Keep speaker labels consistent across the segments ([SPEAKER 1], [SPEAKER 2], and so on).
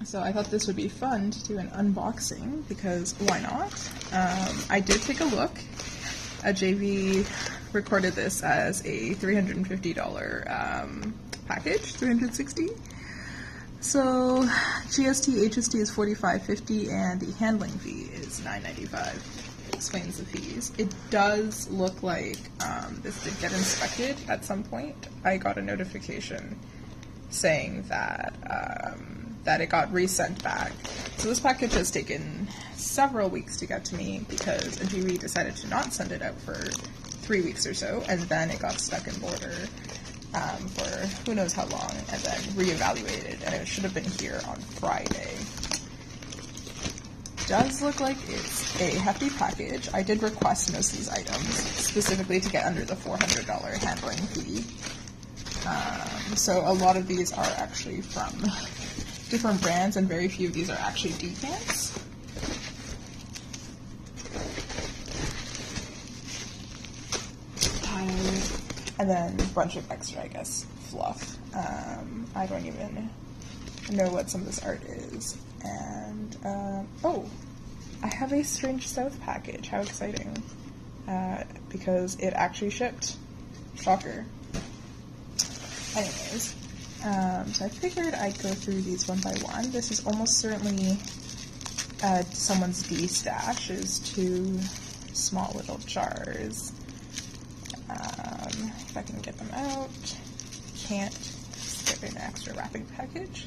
[SPEAKER 1] So I thought this would be fun to do an unboxing, because why not? I did take a look. Ajevies recorded this as a $350 package, $360. So GST, HST is $45.50, and the handling fee is $9.95. Explains the fees. It does look like this did get inspected at some point. I got a notification saying that that it got resent back. So this package has taken several weeks to get to me because Ajevies decided to not send it out for 3 weeks or so, and then it got stuck in border for who knows how long, and then reevaluated, and it should have been here on Friday. Does look like it's a hefty package. I did request most of these items specifically to get under the $400 handling fee. So a lot of these are actually from different brands, and very few of these are actually decants. And then a bunch of extra, I guess, fluff. I don't even know what some of this art is. And, oh, I have a Strange South package. How exciting. Because it actually shipped. Shocker. Anyways, so I figured I'd go through these one by one. This is almost certainly someone's D-stash. Is 2 small little jars. If I can get them out. Can't. Just get an extra wrapping package.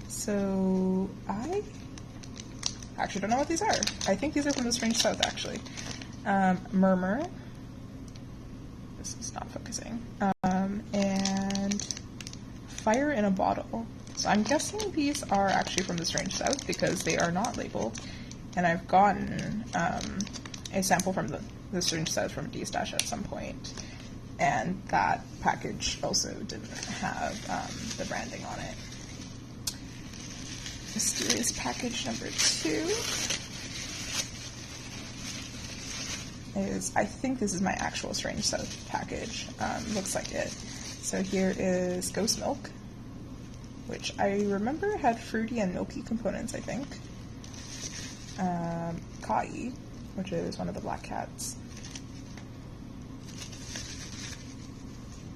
[SPEAKER 1] So I actually don't know what these are. I think these are from the Strange South, actually. Murmur. This is not focusing. And Fire in a Bottle. So I'm guessing these are actually from the Strange South because they are not labeled. And I've gotten a sample from the Strange South from D-Stash at some point. And that package also didn't have the branding on it. Mysterious package number 2 is, I think this is my actual Strange South package. Looks like it. So here is Ghost Milk, which I remember had fruity and milky components, I think. Kai, which is one of the black cats.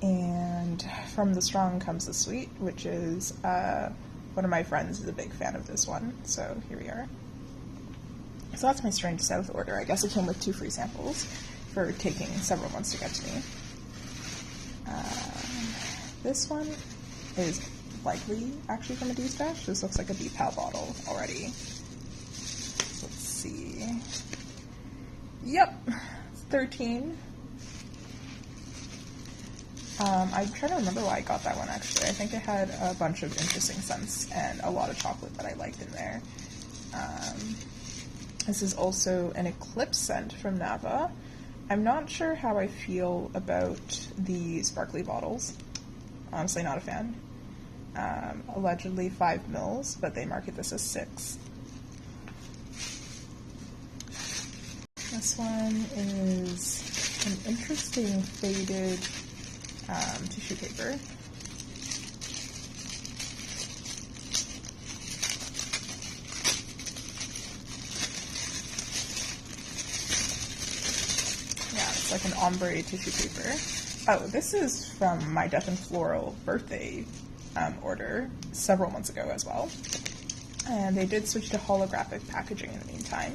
[SPEAKER 1] And from the strong comes the sweet, which is one of my friends is a big fan of this one, so here we are. So that's my Strange South order. I guess it came with 2 free samples for taking several months to get to me. This one is likely actually from a D-Stash. This looks like a D-Pal bottle already. Let's see. Yep, it's 13. I'm trying to remember why I got that one, actually. I think it had a bunch of interesting scents and a lot of chocolate that I liked in there. This is also an Eclipse scent from Nava. I'm not sure how I feel about the sparkly bottles. Honestly, not a fan. Allegedly 5 mils, but they market this as 6. This one is an interesting faded tissue paper. Yeah, it's like an ombre tissue paper. Oh, this is from my Death and Floral birthday order several months ago as well. And they did switch to holographic packaging in the meantime.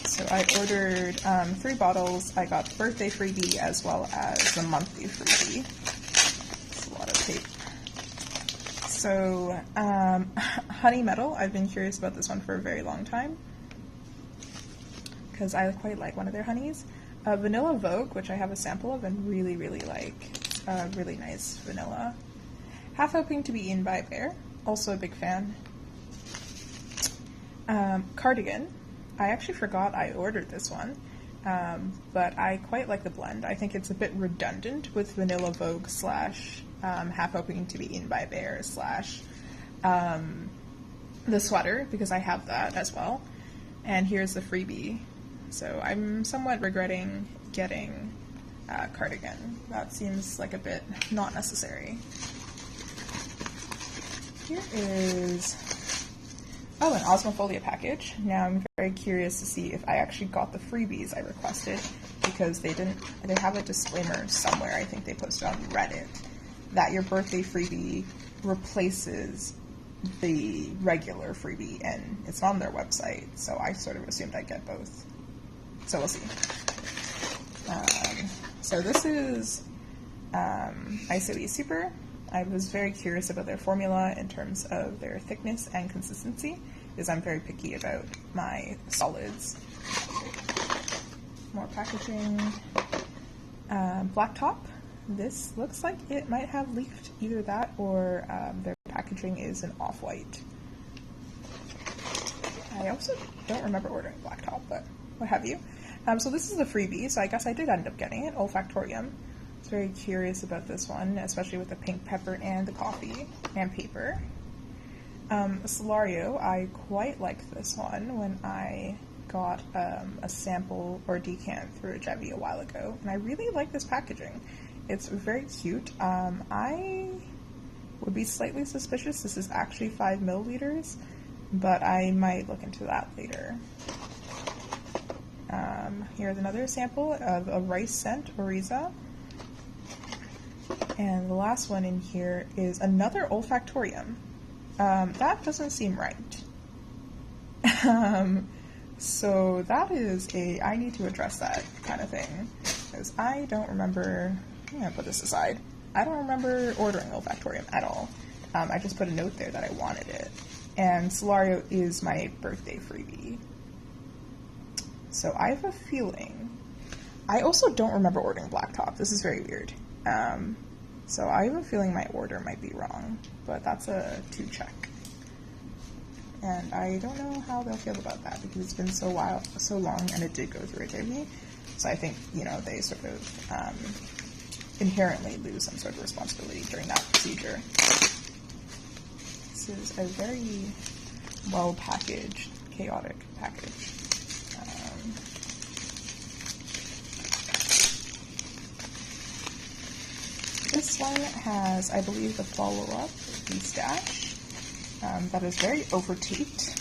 [SPEAKER 1] So I ordered 3 bottles. I got the birthday freebie as well as the monthly freebie. It's a lot of tape. So, Honey Metal, I've been curious about this one for a very long time because I quite like one of their honeys. Vanilla Vogue, which I have a sample of and really, really like. It's really nice vanilla. Half Hoping to Be Eaten by a Bear, also a big fan. Cardigan. I actually forgot I ordered this one, but I quite like the blend. I think it's a bit redundant with Vanilla Vogue slash Half Hoping to Be Eaten by a Bear slash the sweater, because I have that as well. And here's the freebie. So I'm somewhat regretting getting cardigan. That seems like a bit not necessary. Here is, oh, an Osmofolia package. Now I'm very curious to see if I actually got the freebies I requested, because they have a disclaimer somewhere, I think they posted on Reddit, that your birthday freebie replaces the regular freebie, and it's on their website, so I sort of assumed I'd get both. So we'll see. So this is Ajevies Super. I was very curious about their formula in terms of their thickness and consistency, because I'm very picky about my solids. More packaging. Black top. This looks like it might have leaked, either that or their packaging is an off-white. I also don't remember ordering black top, but what have you. So this is the freebie, so I guess I did end up getting it, Olfactorium. I was very curious about this one, especially with the pink pepper and the coffee and paper. Solario, I quite liked this one when I got a sample or decant through Ajevies a while ago, and I really like this packaging. It's very cute. I would be slightly suspicious this is actually 5 milliliters, but I might look into that later. Here's another sample of a rice scent, Oriza. And the last one in here is another Olfactorium. That doesn't seem right. So that is I need to address that kind of thing, because I don't remember, I'm gonna put this aside, I don't remember ordering Olfactorium at all. I just put a note there that I wanted it. And Solario is my birthday freebie. So I have a feeling, I also don't remember ordering black top. This is very weird. So I have a feeling my order might be wrong, but that's a 2 check. And I don't know how they'll feel about that, because it's been so long, and it did go through Ajevies. So I think, you know, they sort of inherently lose some sort of responsibility during that procedure. This is a very well packaged, chaotic package. This one has, I believe, the follow-up, the stash, that is very overtaped.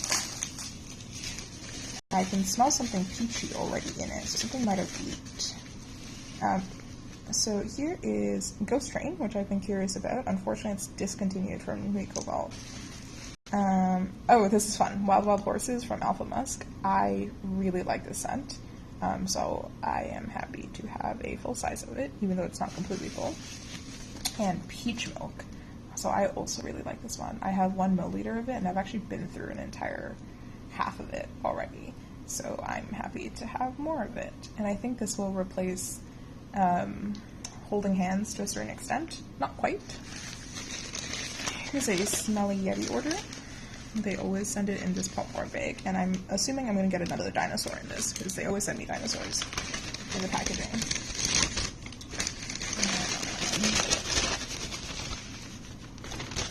[SPEAKER 1] I can smell something peachy already in it, so something might have leaked. So here is Ghost Train, which I've been curious about. Unfortunately, it's discontinued from Nuit Cobalt. Oh, this is fun. Wild Wild Horses from Alpha Musk. I really like this scent, so I am happy to have a full size of it, even though it's not completely full. And Peach Milk. So I also really like this one. I have 1 milliliter of it, and I've actually been through an entire half of it already. So I'm happy to have more of it. And I think this will replace Holding Hands to a certain extent. Not quite. Here's a Smelly Yeti order. They always send it in this popcorn bag, and I'm assuming I'm going to get another dinosaur in this, because they always send me dinosaurs in the packaging.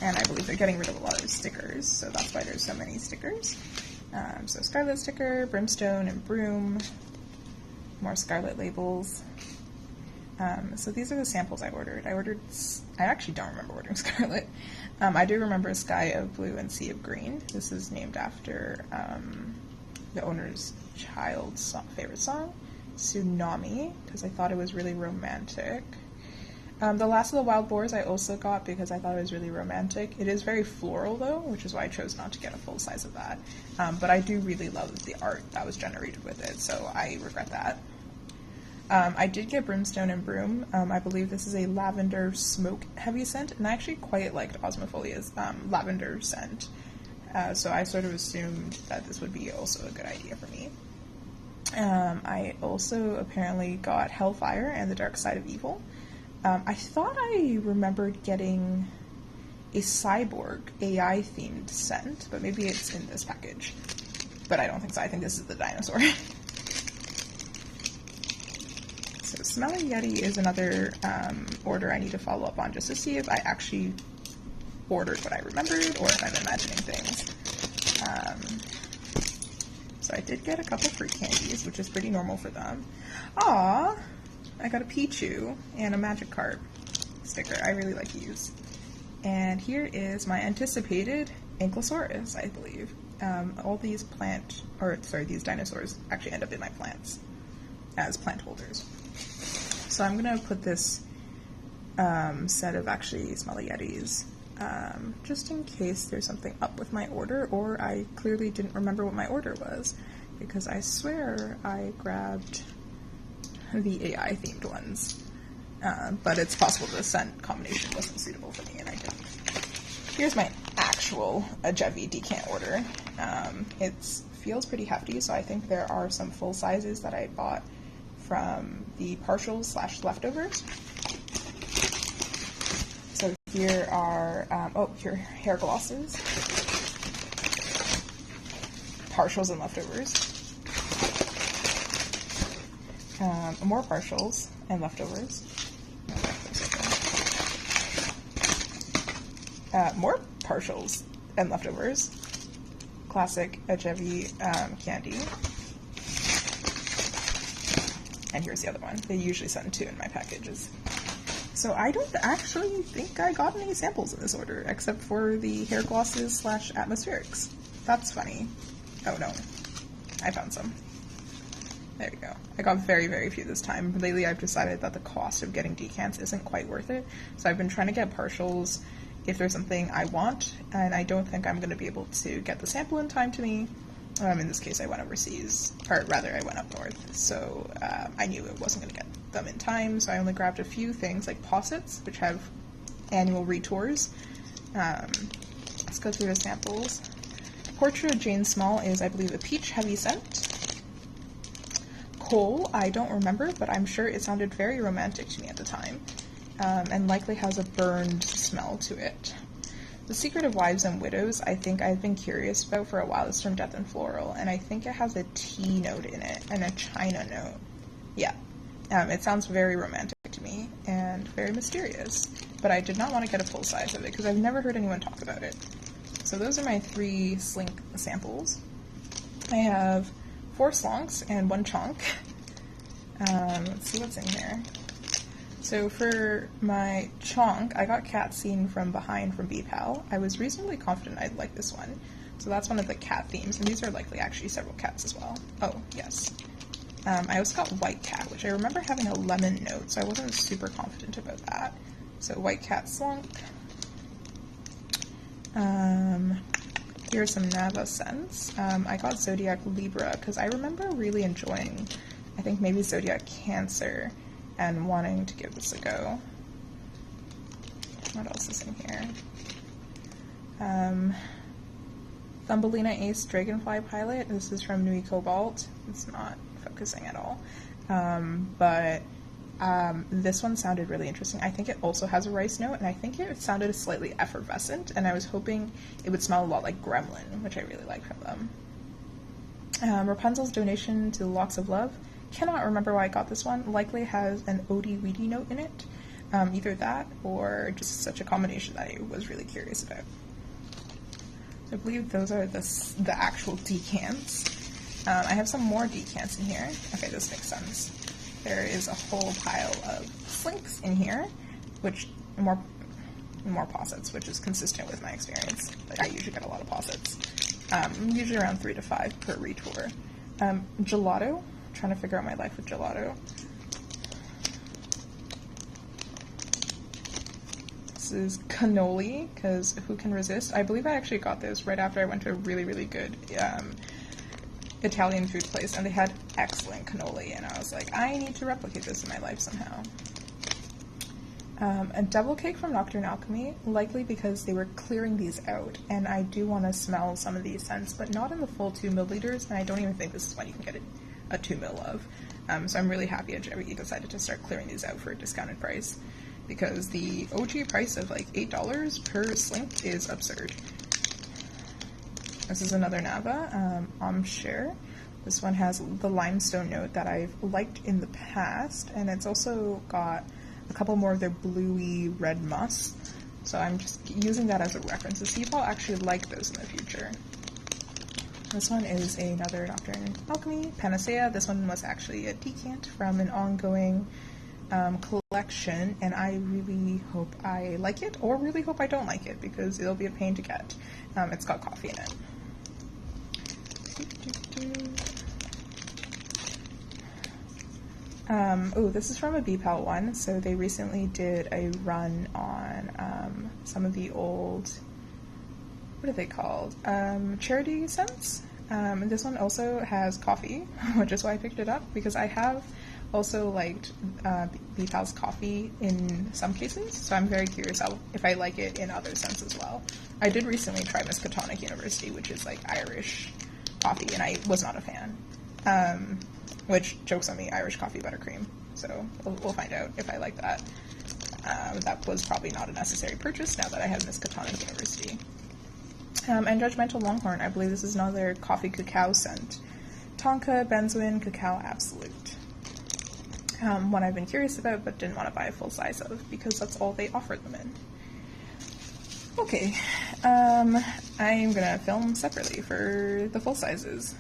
[SPEAKER 1] And I believe they're getting rid of a lot of stickers, so that's why there's so many stickers. So Scarlet sticker, Brimstone and Broom, more Scarlet labels. So these are the samples I ordered. I actually don't remember ordering Scarlet. I do remember Sky of Blue and Sea of Green. This is named after the owner's child's favorite song, Tsunami, because I thought it was really romantic. The Last of the Wild Boars I also got because I thought it was really romantic. It is very floral though, which is why I chose not to get a full size of that. But I do really love the art that was generated with it, so I regret that. I did get Brimstone and Broom. I believe this is a lavender smoke heavy scent, and I actually quite liked Osmofolia's lavender scent. So I sort of assumed that this would be also a good idea for me. I also apparently got Hellfire and the Dark Side of Evil. I thought I remembered getting a cyborg AI themed scent, but maybe it's in this package. But I don't think so. I think this is the dinosaur. So Smelly Yeti is another order I need to follow up on just to see if I actually ordered what I remembered or if I'm imagining things. So I did get a couple fruit candies, which is pretty normal for them. Aww! I got a Pichu and a Magikarp sticker. I really like these. And here is my anticipated Ankylosaurus, I believe. All these these dinosaurs actually end up in my plants as plant holders. So I'm gonna put this set of actually Smelly Yetis just in case there's something up with my order, or I clearly didn't remember what my order was, because I swear I grabbed the AI themed ones. But it's possible the scent combination wasn't suitable for me and I didn't. Here's my actual Ajevies decant order. It feels pretty hefty, so I think there are some full sizes that I bought from the partials / leftovers. So here are, here hair glosses, partials and leftovers, more partials and leftovers, more partials and leftovers, classic Ajevies candy, and here's the other one. They usually send 2 in my packages. So I don't actually think I got any samples in this order, except for the hair glosses / atmospherics. That's funny. Oh no, I found some. There we go. I got very, very few this time. Lately I've decided that the cost of getting decants isn't quite worth it, so I've been trying to get partials if there's something I want, and I don't think I'm going to be able to get the sample in time to me. In this case I went overseas, or rather I went up north, so I knew it wasn't going to get them in time, so I only grabbed a few things like possets, which have annual retours. Let's go through the samples. Portrait of Jane Small is, I believe, a peach heavy scent. Coal, I don't remember, but I'm sure it sounded very romantic to me at the time, and likely has a burned smell to it. The Secret of Wives and Widows, I think I've been curious about for a while. It's from Death and Floral, and I think it has a tea note in it and a china note. Yeah, it sounds very romantic to me and very mysterious, but I did not want to get a full size of it because I've never heard anyone talk about it. So those are my 3 slink samples. I have 4 slonks and 1 chonk. Let's see what's in here. So for my chonk, I got Cat Scene from Behind from BPAL. I was reasonably confident I'd like this one. So that's one of the cat themes, and these are likely actually several cats as well. Oh, yes. I also got White Cat, which I remember having a lemon note, so I wasn't super confident about that. So White Cat slunk. Here's some Nava scents. I got Zodiac Libra because I remember really enjoying, I think maybe Zodiac Cancer, and wanting to give this a go. What else is in here? Thumbelina Ace Dragonfly Pilot. This is from Nui Cobalt. It's not focusing at all. But this one sounded really interesting. I think it also has a rice note, and I think it sounded slightly effervescent, and I was hoping it would smell a lot like Gremlin, which I really like from them. Rapunzel's Donation to the Locks of Love. Cannot remember why I got this one. Likely has an Odie Weedy note in it. Either that or just such a combination that I was really curious about. So I believe those are the actual decants. I have some more decants in here. Okay, this makes sense. There is a whole pile of slinks in here, which more possets, which is consistent with my experience. Like, I usually get a lot of possets. Usually around 3 to 5 per retour. Gelato. Trying to figure out my life with gelato. This is cannoli, because who can resist? I believe I actually got this right after I went to a really, really good Italian food place, and they had excellent cannoli, and I was like, I need to replicate this in my life somehow. A devil cake from Nocturne Alchemy, likely because they were clearing these out, and I do want to smell some of these scents, but not in the full 2 milliliters, and I don't even think this is one you can get a 2 mil of. So I'm really happy Ajevies decided to start clearing these out for a discounted price, because the OG price of like $8 per slink is absurd. This is another Nava, Share. This one has the limestone note that I've liked in the past, and it's also got a couple more of their bluey red musk, so I'm just using that as a reference to see if I'll actually like those in the future. This one is another Nocturne Alchemy, Panacea. This one was actually a decant from an ongoing collection, and I really hope I like it, or really hope I don't like it, because it'll be a pain to get. It's got coffee in it. Oh, this is from a BPAL one. So they recently did a run on some of the old, what are they called? Charity scents. And this one also has coffee, which is why I picked it up, because I have also liked BPAL's coffee in some cases, so I'm very curious if I like it in other scents as well. I did recently try Miskatonic University, which is like Irish coffee, and I was not a fan. Which, joke's on me, Irish coffee buttercream. So we'll find out if I like that. That was probably not a necessary purchase now that I have Miskatonic University. And Judgmental Longhorn, I believe this is another coffee cacao scent. Tonka, Benzoin, Cacao Absolute. One I've been curious about but didn't want to buy a full size of because that's all they offered them in. Okay, I'm gonna film separately for the full sizes.